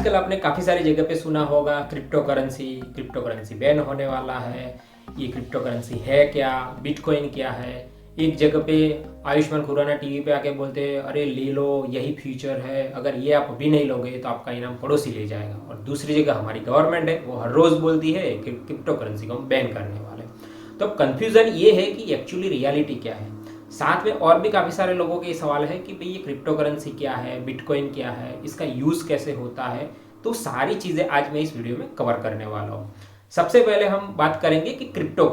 आजकल आपने काफ़ी सारी जगह पे सुना होगा क्रिप्टो करेंसी बैन होने वाला है। ये क्रिप्टो करेंसी है क्या, बिटकॉइन क्या है। एक जगह पे आयुष्मान खुराना टीवी पे आके बोलते हैं अरे ले लो यही फ्यूचर है, अगर ये आप अभी नहीं लोगे तो आपका इनाम पड़ोसी ले जाएगा। और दूसरी जगह हमारी गवर्नमेंट है वो हर रोज़ बोलती है कि क्रिप्टो करेंसी को हम बैन करने वाले। तो कंफ्यूजन ये है कि एक्चुअली रियलिटी क्या है। साथ में और भी काफ़ी सारे लोगों के ये सवाल है कि भाई ये क्रिप्टो करेंसी क्या है, बिटकॉइन क्या है, इसका यूज़ कैसे होता है। तो सारी चीज़ें आज मैं इस वीडियो में कवर करने वाला हूँ। सबसे पहले हम बात करेंगे कि क्रिप्टो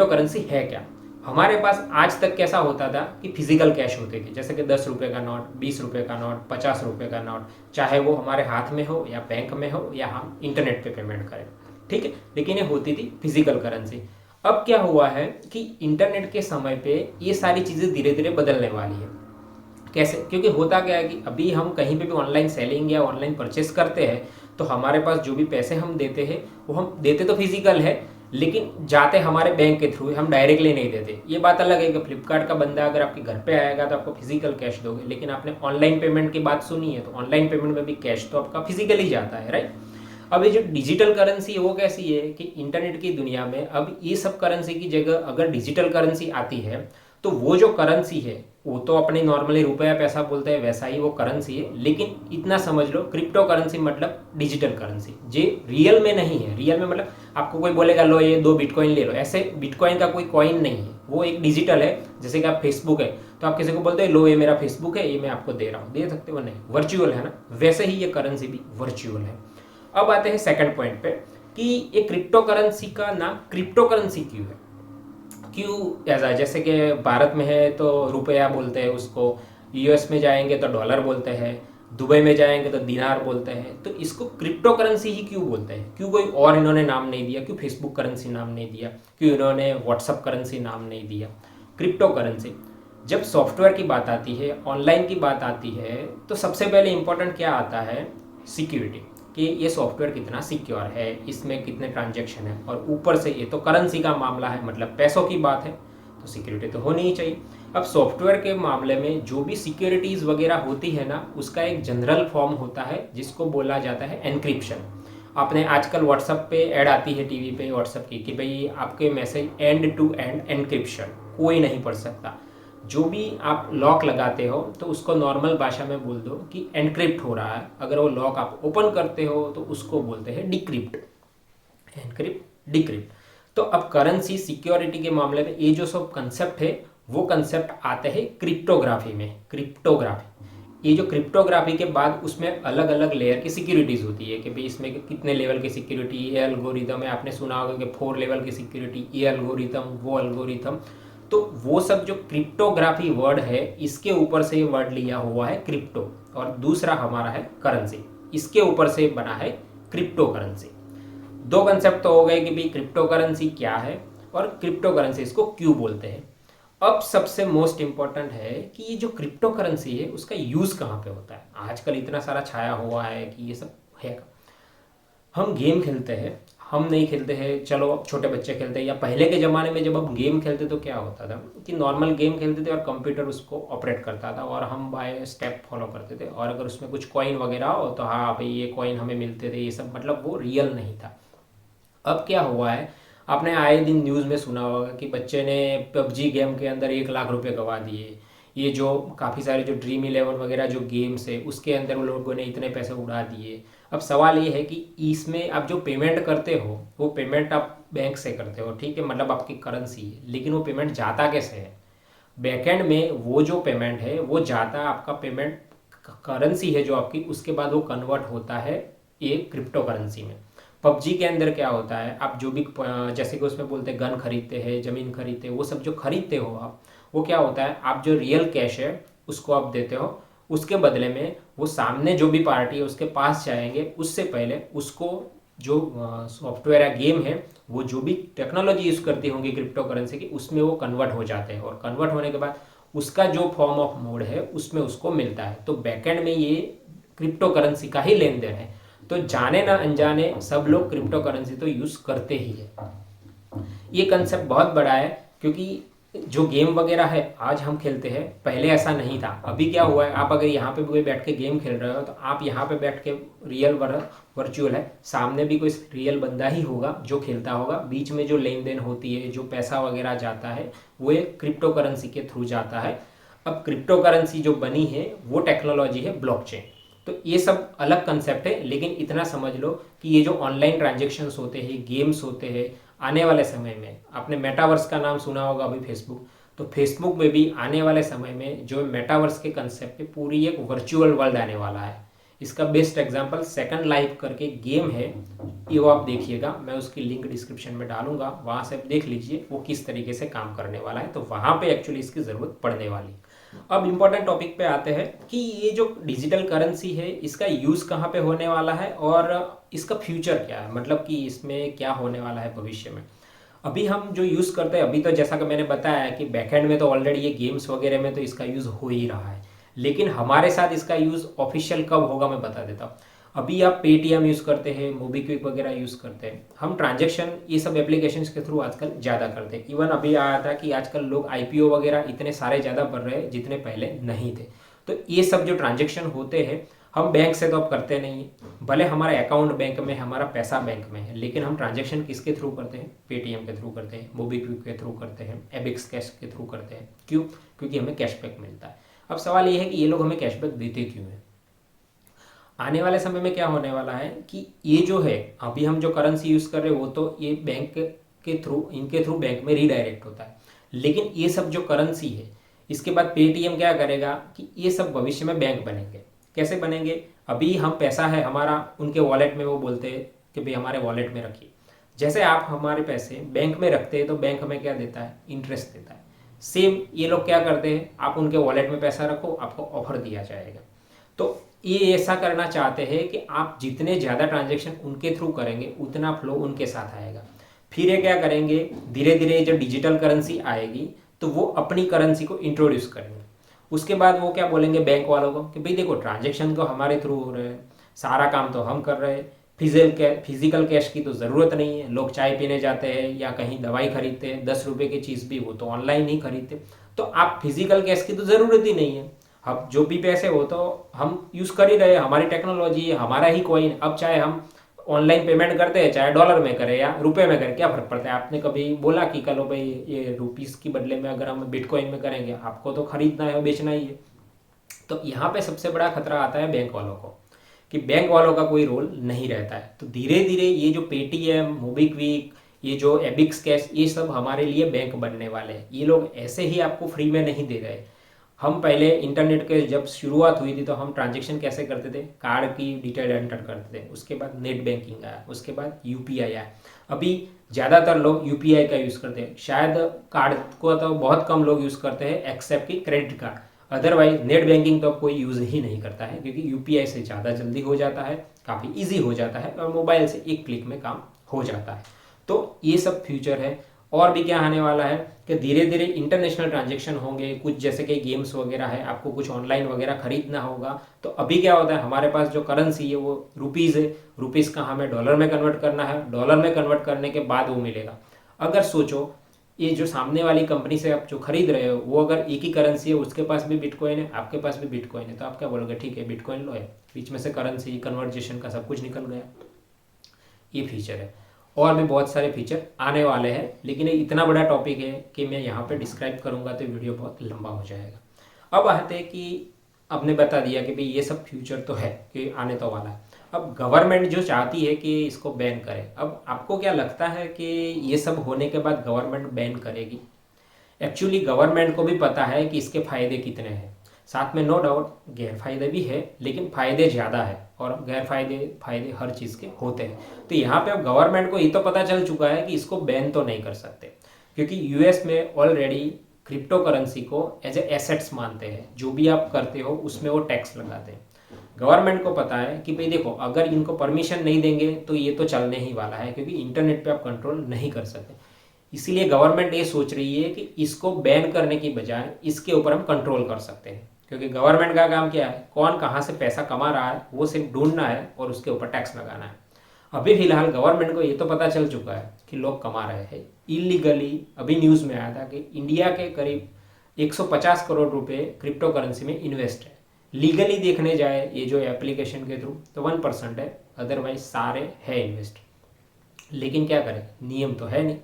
करेंसी है क्या। हमारे पास आज तक कैसा होता था कि फिजिकल कैश होते थे, जैसे कि 10 रुपये का नोट, 20 रुपये का नोट, 50 रुपये का नोट, चाहे वो हमारे हाथ में हो या बैंक में हो या हम इंटरनेट पे पेमेंट करें, ठीक है। लेकिन ये होती थी फिजिकल करेंसी। अब क्या हुआ है कि इंटरनेट के समय पे ये सारी चीज़ें धीरे धीरे बदलने वाली है। कैसे? क्योंकि होता क्या है कि अभी हम कहीं पे भी ऑनलाइन सेलिंग या ऑनलाइन परचेस करते हैं तो हमारे पास जो भी पैसे हम देते हैं वो हम देते तो फिजिकल है, लेकिन जाते हमारे बैंक के थ्रू, हम डायरेक्टली नहीं देते। ये बात अलग है कि फ्लिपकार्ट का बंदा अगर आपके घर पे आएगा तो आपको फिजिकल कैश दोगे, लेकिन आपने ऑनलाइन पेमेंट की बात सुनी है तो ऑनलाइन पेमेंट में भी कैश तो आपका फिजिकली जाता है, राइट। अब ये जो डिजिटल करेंसी है वो कैसी है कि इंटरनेट की दुनिया में अब ये सब करेंसी की जगह अगर डिजिटल करेंसी आती है तो वो जो करेंसी है वो तो अपने नॉर्मली रुपया पैसा बोलते हैं वैसा ही वो करेंसी है, लेकिन इतना समझ लो क्रिप्टो करेंसी मतलब डिजिटल करेंसी जे रियल में नहीं है। रियल में मतलब आपको कोई बोलेगा लो ये 2 बिटकॉइन ले लो, ऐसे बिटकॉइन का कोई कॉइन नहीं है, वो एक डिजिटल है। जैसे कि आप फेसबुक है तो आप किसी को बोलते हैं लो ये मेरा फेसबुक है, ये मैं आपको दे रहा हूँ, दे सकते हो नहीं, वर्चुअल है ना। वैसे ही ये करेंसी भी वर्चुअल है। अब आते हैं सेकंड पॉइंट पे कि ये क्रिप्टो करेंसी का नाम क्रिप्टो करेंसी क्यों है, क्यों ऐसा। जैसे कि भारत में है तो रुपया बोलते हैं उसको, यूएस में जाएंगे तो डॉलर बोलते हैं, दुबई में जाएंगे तो दिनार बोलते हैं। तो इसको क्रिप्टो करेंसी ही क्यों बोलते हैं, क्यों कोई और इन्होंने नाम नहीं दिया, क्यों फेसबुक करेंसी नाम नहीं दिया, क्यों इन्होंने व्हाट्सअप करेंसी नाम नहीं दिया। क्रिप्टो करेंसी जब सॉफ्टवेयर की बात आती है, ऑनलाइन की बात आती है, तो सबसे पहले इंपॉर्टेंट क्या आता है, सिक्योरिटी, कि ये सॉफ्टवेयर कितना सिक्योर है, इसमें कितने ट्रांजैक्शन है। और ऊपर से ये तो करेंसी का मामला है, मतलब पैसों की बात है, तो सिक्योरिटी तो होनी ही चाहिए। अब सॉफ्टवेयर के मामले में जो भी सिक्योरिटीज़ वगैरह होती है ना, उसका एक जनरल फॉर्म होता है जिसको बोला जाता है एनक्रिप्शन। आपने आजकल व्हाट्सअप पे ऐड आती है टीवी पे व्हाट्सअप की कि भाई आपके message end to end encryption, कोई नहीं पढ़ सकता। जो भी आप लॉक लगाते हो तो उसको नॉर्मल भाषा में बोल दो कि एनक्रिप्ट हो रहा है। अगर वो लॉक आप ओपन करते हो तो उसको बोलते हैं डिक्रिप्ट, एनक्रिप्ट डिक्रिप्ट। तो अब करेंसी सिक्योरिटी के मामले में ये जो सब कंसेप्ट है वो कंसेप्ट आते हैं क्रिप्टोग्राफी में। ये जो क्रिप्टोग्राफी के बाद उसमें अलग अलग लेयर की सिक्योरिटीज़ होती है कि भाई इसमें कितने लेवल की सिक्योरिटी, ये एल्गोरिथम है, आपने सुना होगा कि 4 लेवल की सिक्योरिटी, ये एल्गोरिथम वो एल्गोरिथम। तो वो सब जो क्रिप्टोग्राफी वर्ड है इसके ऊपर से ये वर्ड लिया हुआ है क्रिप्टो, और दूसरा हमारा है करेंसी, इसके ऊपर से बना है क्रिप्टो करेंसी। 2 कंसेप्ट तो हो गए कि भाई क्रिप्टो करेंसी क्या है और क्रिप्टो करेंसी इसको क्यों बोलते हैं। अब सबसे मोस्ट इंपॉर्टेंट है कि ये जो क्रिप्टो करेंसी है उसका यूज़ कहाँ पे होता है। आजकल इतना सारा छाया हुआ है कि ये सब है। हम गेम खेलते हैं, हम नहीं खेलते हैं, चलो छोटे बच्चे खेलते हैं, या पहले के ज़माने में जब हम गेम खेलते तो क्या होता था कि नॉर्मल गेम खेलते थे और कंप्यूटर उसको ऑपरेट करता था और हम बाय स्टेप फॉलो करते थे, और अगर उसमें कुछ कॉइन वगैरह हो तो हाँ भाई ये कॉइन हमें मिलते थे, ये सब मतलब वो रियल नहीं था। अब क्या हुआ है, आपने आए दिन न्यूज़ में सुना होगा कि बच्चे ने पबजी गेम के अंदर 1 लाख रुपए गंवा दिए। ये जो काफ़ी सारे जो ड्रीम इलेवन वगैरह जो गेम्स है उसके अंदर वो लोगों ने इतने पैसे उड़ा दिए। अब सवाल ये है कि इसमें आप जो पेमेंट करते हो वो पेमेंट आप बैंक से करते हो, ठीक है, मतलब आपकी करेंसी है, लेकिन वो पेमेंट जाता कैसे है। बैकएंड में वो जो पेमेंट है वो जाता, आपका पेमेंट करेंसी है जो आपकी, उसके बाद वो कन्वर्ट होता है एक क्रिप्टो करेंसी में। पबजी के अंदर क्या होता है, आप जो भी जैसे कि उसमें बोलते हैं गन खरीदते हैं, ज़मीन खरीदते हैं, वो सब जो खरीदते हो आप, वो क्या होता है, आप जो रियल कैश है उसको आप देते हो, उसके बदले में वो सामने जो भी पार्टी है उसके पास जाएंगे, उससे पहले उसको जो सॉफ्टवेयर या गेम है वो जो भी टेक्नोलॉजी यूज़ करती होंगी क्रिप्टो करेंसी की, उसमें वो कन्वर्ट हो जाते हैं, और कन्वर्ट होने के बाद उसका जो फॉर्म ऑफ मोड है उसमें उसको मिलता है। तो बैकएंड में ये क्रिप्टो करेंसी का ही लेन देन है। तो जाने ना अनजाने सब लोग क्रिप्टो करेंसी तो यूज़ करते ही है। ये कंसेप्ट बहुत बड़ा है क्योंकि जो गेम वगैरह है आज हम खेलते हैं, पहले ऐसा नहीं था। अभी क्या हुआ है, आप अगर यहाँ पे भी कोई बैठ के गेम खेल रहे हो तो आप यहाँ पे बैठ के रियल वर्चुअल है, सामने भी कोई रियल बंदा ही होगा जो खेलता होगा। बीच में जो लेन देन होती है, जो पैसा वगैरह जाता है, वो एक क्रिप्टो करेंसी के थ्रू जाता है। अब क्रिप्टो करेंसी जो बनी है वो टेक्नोलॉजी है ब्लॉकचेन। तो ये सब अलग कंसेप्ट है, लेकिन इतना समझ लो कि ये जो ऑनलाइन ट्रांजेक्शन्स होते हैं, गेम्स होते हैं, आने वाले समय में आपने मेटावर्स का नाम सुना होगा अभी फेसबुक, तो फेसबुक में भी आने वाले समय में जो मेटावर्स के कंसेप्ट पे पूरी एक वर्चुअल वर्ल्ड आने वाला है। इसका बेस्ट एग्जांपल सेकंड लाइफ करके गेम है, ये वो आप देखिएगा, मैं उसकी लिंक डिस्क्रिप्शन में डालूंगा, वहाँ से आप देख लीजिए वो किस तरीके से काम करने वाला है। तो वहाँ पे एक्चुअली इसकी ज़रूरत पड़ने वाली। अब इम्पोर्टेंट टॉपिक पे आते हैं कि ये जो डिजिटल करेंसी है इसका यूज़ कहाँ पे होने वाला है और इसका फ्यूचर क्या है, मतलब कि इसमें क्या होने वाला है भविष्य में। अभी हम जो यूज़ करते हैं, अभी तो जैसा कि मैंने बताया कि बैकएंड में तो ऑलरेडी ये गेम्स वगैरह में तो इसका यूज़ हो ही रहा है, लेकिन हमारे साथ इसका यूज़ ऑफिशियल कब होगा मैं बता देता हूँ। अभी आप पेटीएम यूज़ करते हैं, मोबीक्विक वगैरह यूज़ करते हैं, हम ट्रांजेक्शन ये सब एप्लीकेशंस के थ्रू आजकल ज़्यादा करते हैं। इवन अभी आया था कि आजकल लोग आईपीओ वगैरह इतने सारे ज़्यादा बढ़ रहे हैं जितने पहले नहीं थे। तो ये सब जो ट्रांजेक्शन होते हैं हम बैंक से तो अब करते नहीं है, भले हमारा अकाउंट बैंक में, हमारा पैसा बैंक में है, लेकिन हम ट्रांजेक्शन किसके थ्रू करते हैं, पेटीएम के थ्रू करते हैं, मोबीक्विक के थ्रू करते हैं, एबिक्स कैश के थ्रू करते हैं। क्यों? क्योंकि हमें कैशबैक मिलता है। अब सवाल ये है कि ये लोग हमें कैशबैक देते क्यों हैं। आने वाले समय में क्या होने वाला है कि ये जो है अभी हम जो करेंसी यूज़ कर रहे हैं वो तो ये बैंक के थ्रू, इनके थ्रू बैंक में रीडायरेक्ट होता है, लेकिन ये सब जो करेंसी है इसके बाद पेटीएम क्या करेगा कि ये सब भविष्य में बैंक बनेंगे। कैसे बनेंगे? अभी हम पैसा है हमारा उनके वॉलेट में, वो बोलते हैं कि भाई हमारे वॉलेट में रखिए। जैसे आप हमारे पैसे बैंक में रखते हैं तो बैंक हमें क्या देता है, इंटरेस्ट देता है। सेम ये लोग क्या करते हैं, आप उनके वॉलेट में पैसा रखो, आपको ऑफर दिया जाएगा। तो ये ऐसा करना चाहते हैं कि आप जितने ज़्यादा ट्रांजेक्शन उनके थ्रू करेंगे उतना फ्लो उनके साथ आएगा। फिर ये क्या करेंगे, धीरे धीरे जब डिजिटल करेंसी आएगी तो वो अपनी करेंसी को इंट्रोड्यूस करेंगे। उसके बाद वो क्या बोलेंगे बैंक वालों को कि भाई देखो ट्रांजेक्शन तो हमारे थ्रू हो रहे हैं, सारा काम तो हम कर रहे हैं, फिजिकल कैश की तो ज़रूरत नहीं है। लोग चाय पीने जाते हैं या कहीं दवाई खरीदते हैं, 10 रुपये की चीज़ भी वो तो ऑनलाइन ही खरीदते, तो आप फिजिकल कैश की तो ज़रूरत ही नहीं है। अब जो भी पैसे हो तो हम यूज़ कर ही रहे हैं, हमारी टेक्नोलॉजी है, हमारा ही कॉइन। अब चाहे हम ऑनलाइन पेमेंट करते हैं, चाहे डॉलर में करें या रुपए में करें, क्या फ़र्क पड़ता है। आपने कभी बोला कि कलो भाई ये रुपीस की बदले में अगर हम बिटकॉइन में करेंगे, आपको तो खरीदना है और बेचना ही है। तो यहाँ पे सबसे बड़ा खतरा आता है बैंक वालों को कि बैंक वालों का कोई रोल नहीं रहता है। तो धीरे धीरे ये जो पेटीएम, मोबीक्विक, ये जो एबिक्स कैश, ये सब हमारे लिए बैंक बनने वाले हैं। ये लोग ऐसे ही आपको फ्री में नहीं दे रहे। हम पहले इंटरनेट के जब शुरुआत हुई थी तो हम ट्रांजेक्शन कैसे करते थे, कार्ड की डिटेल एंटर करते थे, उसके बाद नेट बैंकिंग आया, उसके बाद यूपीआई आया। अभी ज़्यादातर लोग यूपीआई का यूज़ करते हैं, शायद कार्ड को तो बहुत कम लोग यूज़ करते हैं एक्सेप्ट कि credit card. Otherwise net banking तो अब कोई यूज़ ही नहीं करता है, क्योंकि यूपीआई से ज़्यादा जल्दी हो जाता है, काफ़ी ईजी हो जाता है और मोबाइल से एक क्लिक में काम हो जाता है। तो ये सब फ्यूचर है। और भी क्या आने वाला है कि धीरे धीरे इंटरनेशनल ट्रांजेक्शन होंगे, कुछ जैसे कि गेम्स वगैरह है, आपको कुछ ऑनलाइन वगैरह खरीदना होगा तो अभी क्या होता है, हमारे पास जो करेंसी है वो रुपीज़ है, रुपीज़ का हमें डॉलर में कन्वर्ट करना है, डॉलर में कन्वर्ट करने के बाद वो मिलेगा। अगर सोचो ये जो सामने वाली कंपनी से आप जो खरीद रहे हो वो अगर एक ही करेंसी है, उसके पास भी बिटकॉइन है, आपके पास भी बिटकॉइन है, तो आप क्या बोलोगे, ठीक है बिटकॉइन लो है, बीच में से करेंसी कन्वर्जेशन का सब कुछ निकल गया। ये फीचर है। और भी बहुत सारे फीचर आने वाले हैं, लेकिन ये इतना बड़ा टॉपिक है कि मैं यहाँ पे डिस्क्राइब करूँगा तो वीडियो बहुत लंबा हो जाएगा। अब आते हैं कि आपने बता दिया कि भाई ये सब फ्यूचर तो है कि आने तो वाला है। अब गवर्नमेंट जो चाहती है कि इसको बैन करे, अब आपको क्या लगता है कि ये सब होने के बाद गवर्नमेंट बैन करेगी? एक्चुअली गवर्नमेंट को भी पता है कि इसके फ़ायदे कितने हैं, साथ में नो डाउट गैरफायदे भी है, लेकिन फ़ायदे ज़्यादा है और फायदे हर चीज़ के होते हैं। तो यहाँ पे अब गवर्नमेंट को ये तो पता चल चुका है कि इसको बैन तो नहीं कर सकते, क्योंकि यूएस में ऑलरेडी क्रिप्टो करेंसी को एज ए एसेट्स मानते हैं, जो भी आप करते हो उसमें वो टैक्स लगाते हैं। गवर्नमेंट को पता है कि भाई देखो अगर इनको परमिशन नहीं देंगे तो ये तो चलने ही वाला है, क्योंकि इंटरनेट पे आप कंट्रोल नहीं कर सकते। इसीलिए गवर्नमेंट ये सोच रही है कि इसको बैन करने की बजाय इसके ऊपर हम कंट्रोल कर सकते हैं, क्योंकि गवर्नमेंट का काम क्या है, कौन कहाँ से पैसा कमा रहा है वो सिर्फ ढूंढना है और उसके ऊपर टैक्स लगाना है। अभी फिलहाल गवर्नमेंट को ये तो पता चल चुका है कि लोग कमा रहे हैं इलीगली। अभी न्यूज़ में आया था कि इंडिया के करीब 150 करोड़ रुपए क्रिप्टो करेंसी में इन्वेस्ट है। लीगली देखने जाए ये जो एप्लीकेशन के थ्रू तो 1% है, अदरवाइज सारे है इन्वेस्ट। लेकिन क्या करें, नियम तो है नहीं।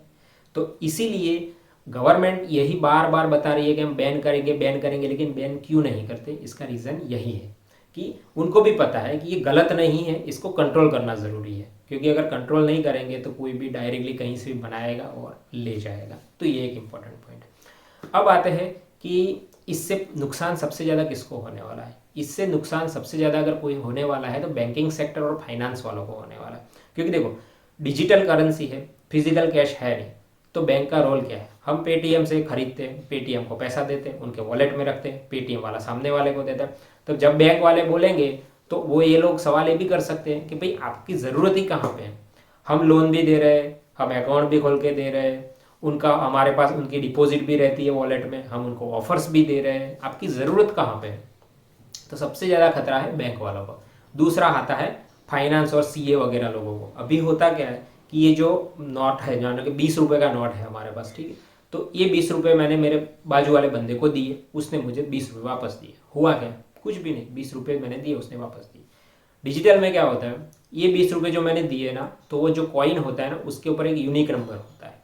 तो इसीलिए गवर्नमेंट यही बार बार बता रही है कि हम बैन करेंगे बैन करेंगे, लेकिन बैन क्यों नहीं करते, इसका रीज़न यही है कि उनको भी पता है कि ये गलत नहीं है, इसको कंट्रोल करना ज़रूरी है। क्योंकि अगर कंट्रोल नहीं करेंगे तो कोई भी डायरेक्टली कहीं से भी बनाएगा और ले जाएगा। तो ये एक इम्पॉर्टेंट पॉइंट है। अब आते हैं कि इससे नुकसान सबसे ज़्यादा किसको होने वाला है। इससे नुकसान सबसे ज़्यादा अगर कोई होने वाला है तो बैंकिंग सेक्टर और फाइनेंस वालों को होने वाला है। क्योंकि देखो, डिजिटल करेंसी है, फिजिकल कैश है नहीं, तो बैंक का रोल क्या है, हम पेटीएम से खरीदते हैं, पेटीएम को पैसा देते हैं, उनके वॉलेट में रखते हैं, पेटीएम वाला सामने वाले को देता है। तो जब बैंक वाले बोलेंगे तो वो ये लोग सवाल ये भी कर सकते हैं कि भाई आपकी ज़रूरत ही कहाँ पे है, हम लोन भी दे रहे हैं, हम अकाउंट भी खोल के दे रहे हैं, उनका हमारे पास उनकी डिपॉजिट भी रहती है वॉलेट में, हम उनको ऑफर्स भी दे रहे हैं, आपकी ज़रूरत कहाँ पे है। तो सबसे ज़्यादा खतरा है बैंक वालों को। दूसरा आता है फाइनेंस और सीए वगैरह लोगों को। अभी होता क्या है कि ये जो नोट है, जानो कि 20 रुपये का नोट है हमारे पास, ठीक है, तो ये 20 रुपये मैंने मेरे बाजू वाले बंदे को दिए, उसने मुझे 20 रुपये वापस दिए। हुआ क्या, कुछ भी नहीं, 20 रुपये मैंने दिए, उसने वापस दिए। डिजिटल में क्या होता है, ये 20 रुपये जो मैंने दिए ना, तो वो जो कॉइन होता है ना, उसके ऊपर एक यूनिक नंबर होता है।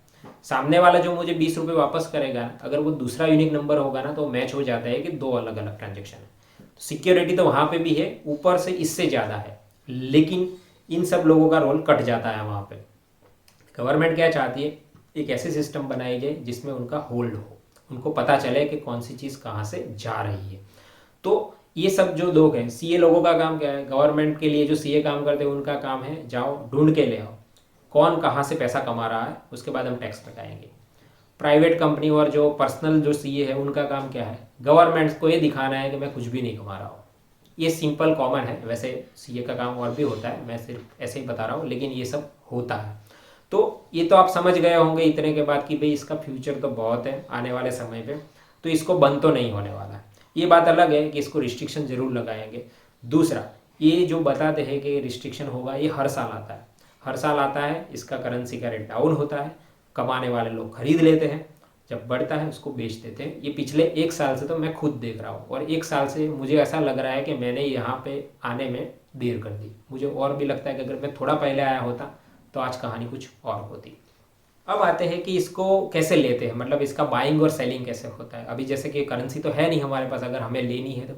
सामने वाला जो मुझे 20 रुपये वापस करेगा, अगर वो दूसरा यूनिक नंबर होगा ना, तो मैच हो जाता है कि दो अलग अलग ट्रांजेक्शन है। सिक्योरिटी तो वहाँ पे भी है, ऊपर से इससे ज़्यादा है, लेकिन इन सब लोगों का रोल कट जाता है वहाँ पे। गवर्नमेंट क्या चाहती है, एक ऐसे सिस्टम बनाई जाए जिसमें उनका होल्ड हो, उनको पता चले कि कौन सी चीज़ कहाँ से जा रही है। तो ये सब जो लोग हैं, सीए लोगों का काम क्या है, गवर्नमेंट के लिए जो सीए काम करते हैं उनका काम है जाओ ढूंढ के ले आओ कौन कहाँ से पैसा कमा रहा है, उसके बाद हम टैक्स लगाएंगे। प्राइवेट कंपनी और जो पर्सनल जो सीए है उनका काम क्या है, गवर्नमेंट को ये दिखाना है कि मैं कुछ भी नहीं कमा रहा हूँ। ये सिंपल कॉमन है, वैसे सीए का काम और भी होता है, मैं सिर्फ ऐसे ही बता रहा हूँ, लेकिन ये सब होता है। तो ये तो आप समझ गए होंगे इतने के बाद कि भाई इसका फ्यूचर तो बहुत है आने वाले समय पे, तो इसको बंद तो नहीं होने वाला है। ये बात अलग है कि इसको रिस्ट्रिक्शन जरूर लगाएंगे। दूसरा, ये जो बताते हैं कि रिस्ट्रिक्शन होगा, ये हर साल आता है, हर साल आता है। इसका करेंसी का रेट डाउन होता है, कमाने वाले लोग खरीद लेते हैं, जब बढ़ता है उसको बेच देते हैं। ये पिछले 1 साल से तो मैं खुद देख रहा हूँ, और 1 साल से मुझे ऐसा लग रहा है कि मैंने यहाँ पे आने में देर कर दी। मुझे और भी लगता है कि अगर मैं थोड़ा पहले आया होता तो आज कहानी कुछ और होती। अब आते हैं कि इसको कैसे लेते हैं, मतलब इसका बाइंग और सेलिंग कैसे होता है। अभी जैसे कि करेंसी तो है नहीं हमारे पास, अगर हमें लेनी है तो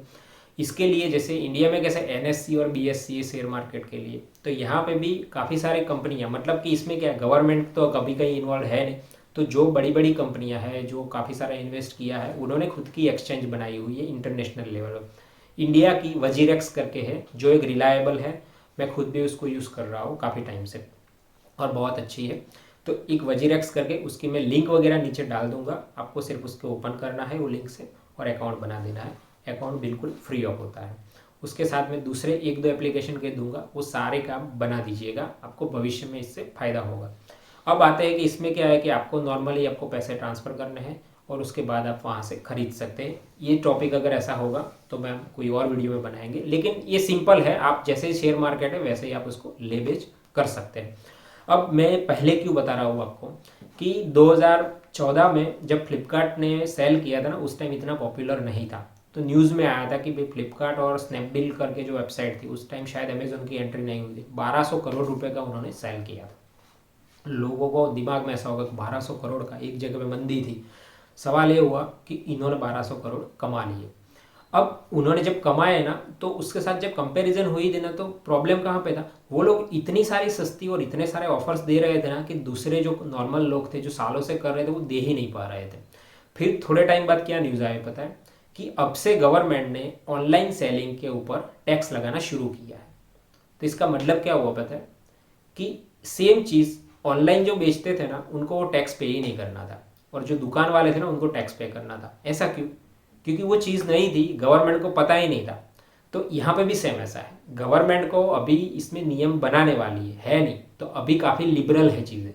इसके लिए जैसे इंडिया में कैसे एनएससी और बीएससी शेयर मार्केट के लिए, तो यहाँ पे भी काफ़ी सारी कंपनियाँ, मतलब कि इसमें क्या, गवर्नमेंट तो कभी कहीं इन्वॉल्व है नहीं, तो जो बड़ी बड़ी कंपनियाँ हैं जो काफ़ी सारा इन्वेस्ट किया है, उन्होंने खुद की एक्सचेंज बनाई हुई है इंटरनेशनल लेवल पर। इंडिया की वजीरेक्स करके है जो एक रिलायबल है, मैं खुद भी उसको यूज़ कर रहा हूँ काफ़ी टाइम से और बहुत अच्छी है। तो एक वजीरेक्स करके, उसकी मैं लिंक वगैरह नीचे डाल दूंगा, आपको सिर्फ उसको ओपन करना है वो लिंक से और अकाउंट बना देना है। अकाउंट बिल्कुल फ्री ऑफ होता है। उसके साथ में दूसरे 1-2 एप्लीकेशन के दूंगा, वो सारे काम बना दीजिएगा, आपको भविष्य में इससे फ़ायदा होगा। अब आते हैं कि इसमें क्या है कि आपको नॉर्मली आपको पैसे ट्रांसफ़र करने हैं और उसके बाद आप वहाँ से खरीद सकते हैं। ये टॉपिक अगर ऐसा होगा तो मैं कोई और वीडियो में बनाएंगे, लेकिन ये सिंपल है, आप जैसे शेयर मार्केट है वैसे ही आप उसको ले बेच कर सकते हैं। अब मैं पहले क्यों बता रहा हूँ आपको कि 2014 में जब फ्लिपकार्ट ने सेल किया था ना, उस टाइम इतना पॉपुलर नहीं था। तो न्यूज़ में आया था कि भाई फ्लिपकार्ट और स्नैपडील करके जो वेबसाइट थी, उस टाइम शायद अमेजोन की एंट्री नहीं हुई थी, 1200 करोड़ रुपए का उन्होंने सेल किया था। लोगों को दिमाग में ऐसा होगा कि 1200 करोड़ का, एक जगह पे मंदी थी। सवाल ये हुआ कि इन्होंने 1200 करोड़ कमा लिए। अब उन्होंने जब कमाए ना, तो उसके साथ जब कंपैरिजन हुई थी ना, तो प्रॉब्लम कहाँ पे था, वो लोग इतनी सारी सस्ती और इतने सारे ऑफर्स दे रहे थे ना कि दूसरे जो नॉर्मल लोग थे जो सालों से कर रहे थे वो दे ही नहीं पा रहे थे। फिर थोड़े टाइम बाद क्या न्यूज़ आया पता है, कि अब से गवर्नमेंट ने ऑनलाइन सेलिंग के ऊपर टैक्स लगाना शुरू किया है। तो इसका मतलब क्या हुआ पता है, कि सेम चीज़ ऑनलाइन जो बेचते थे ना, उनको वो टैक्स पे ही नहीं करना था, और जो दुकान वाले थे ना उनको टैक्स पे करना था। ऐसा क्यों, क्योंकि वो चीज़ नहीं थी, गवर्नमेंट को पता ही नहीं था। तो यहाँ पे भी सेम ऐसा है, गवर्नमेंट को अभी इसमें नियम बनाने वाली है नहीं, तो अभी काफ़ी लिबरल है चीज़ें।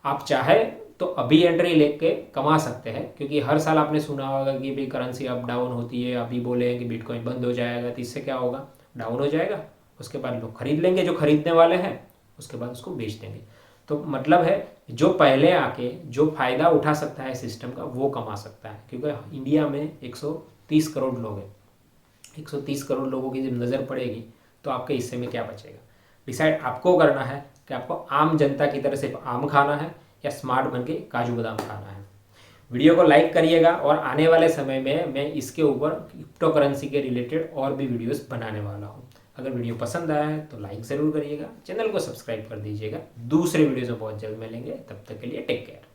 आप चाहे तो अभी एंट्री लेके कमा सकते हैं, क्योंकि हर साल आपने सुना होगा कि भाई करेंसी अप डाउन होती है। अभी बोले कि बिटकॉइन बंद हो जाएगा, तो इससे क्या होगा, डाउन हो जाएगा, उसके बाद लोग खरीद लेंगे जो खरीदने वाले हैं, उसके बाद उसको बेच देंगे। तो मतलब है जो पहले आके जो फ़ायदा उठा सकता है सिस्टम का वो कमा सकता है, क्योंकि इंडिया में 130 करोड़ लोग हैं। 130 करोड़ लोगों की जब नज़र पड़ेगी तो आपके हिस्से में क्या बचेगा। डिसाइड आपको करना है कि आपको आम जनता की तरह सिर्फ आम खाना है या स्मार्ट बन के काजू बादाम खाना है। वीडियो को लाइक करिएगा और आने वाले समय में मैं इसके ऊपर क्रिप्टो करेंसी के रिलेटेड और भी वीडियोस बनाने वाला हूँ। अगर वीडियो पसंद आया है तो लाइक ज़रूर करिएगा, चैनल को सब्सक्राइब कर दीजिएगा। दूसरे वीडियोज़ में बहुत जल्द मिलेंगे, तब तक के लिए टेक केयर।